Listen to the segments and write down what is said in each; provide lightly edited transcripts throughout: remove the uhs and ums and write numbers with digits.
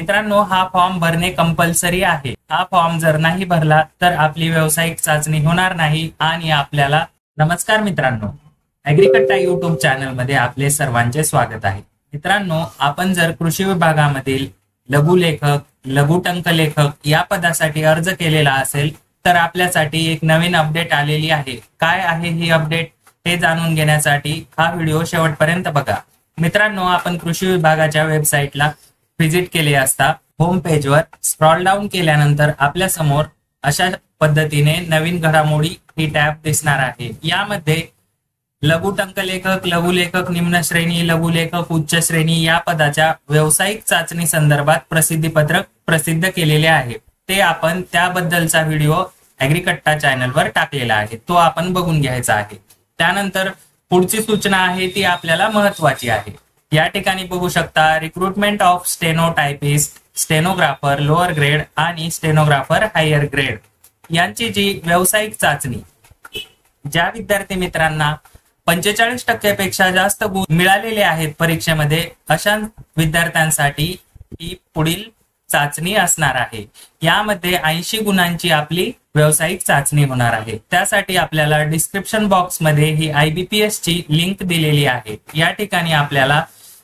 मित्रांनो, हा फॉर्म भरणे कंपल्सरी आहे। हा फॉर्म जर नाही भरला तर आपली व्यावसायिक चाचणी होणार नाही आणि आपल्याला नमस्कार मित्रांनो, ॲग्रीकट्टा युट्यूब चॅनल मध्ये आपले सर्वांचे स्वागत आहे। मित्रांनो, आपण जर कृषी विभागामधील लघुलेखक, लघुटंकलेखक या पदासाठी अर्ज केलेला असेल तर आपल्यासाठी एक नवीन अपडेट आलेली आहे। काय आहे ही अपडेट हे जाणून घेण्यासाठी हा व्हिडिओ शेवटपर्यंत बघा। मित्रांनो, आपण कृषी विभागाच्या वेबसाईटला व्हिजिट केले असता होम पेजवर स्क्रॉल डाऊन केल्यानंतर आपल्या समोर अशा पद्धतीने नवीन घडामोडी ही टॅब दिसणार आहे। यामध्ये लघुटंकलेखक, लघुलेखक निम्न श्रेणी, लघुलेखक उच्च श्रेणी या पदाच्या व्यावसायिक चाचणी संदर्भात प्रसिद्धीपत्रक प्रसिद्ध केलेले आहे। ते आपण त्याबद्दलचा व्हिडिओ ॲग्रीकट्टा चॅनलवर टाकलेला आहे, तो आपण बघून घ्यायचा आहे। त्यानंतर पुढची सूचना आहे ती आपल्याला महत्वाची आहे। या ठिकाणी बघू शकता recruitment of stenotypist, stenographer lower grade आणि स्टेनोग्राफर हायर ग्रेड यांची जी व्यावसायिक चाचणी, ज्या विद्यार्थी मित्रांना 45% पेक्षा जास्त गुण मिळालेले आहेत परीक्षेमध्ये, अशा विद्यार्थ्यांसाठी ही पुढील चाचणी असणार आहे। यामध्ये 80 गुणांची आपली व्यावसायिक चाचणी होणार आहे। त्यासाठी आपल्याला डिस्क्रिप्शन बॉक्स मध्ये ही IBPS ची लिंक दिलेली आहे। या ठिकाणी आपल्याला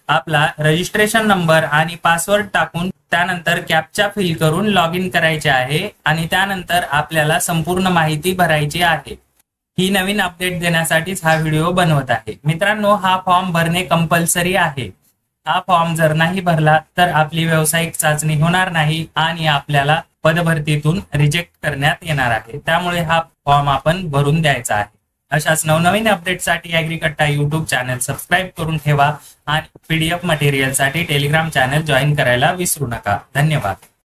आपला रजिस्ट्रेशन नंबर आणि पासवर्ड टाकून त्यानंतर कॅप्चा फिल करून लॉग इन करायचे आहे आणि त्यानंतर आपल्याला संपूर्ण माहिती भरायची आहे। ही नवीन अपडेट देण्यासाठीच हा व्हिडिओ बनवत आहे। मित्रांनो, हा फॉर्म भरणे कंपल्सरी आहे। हा फॉर्म जर नाही भरला तर आपली व्यावसायिक चाचणी होणार नाही आणि आपल्याला पदभरतीतून रिजेक्ट करण्यात येणार आहे। त्यामुळे हा फॉर्म आपण भरून द्यायचा आहे। अशाच नवनवीन अपडेटसाठी ॲग्रीकट्टा युट्यूब चॅनल सबस्क्राईब करून ठेवा आणि PDF मटेरियलसाठी टेलिग्राम चॅनल जॉईन करायला विसरू नका। धन्यवाद।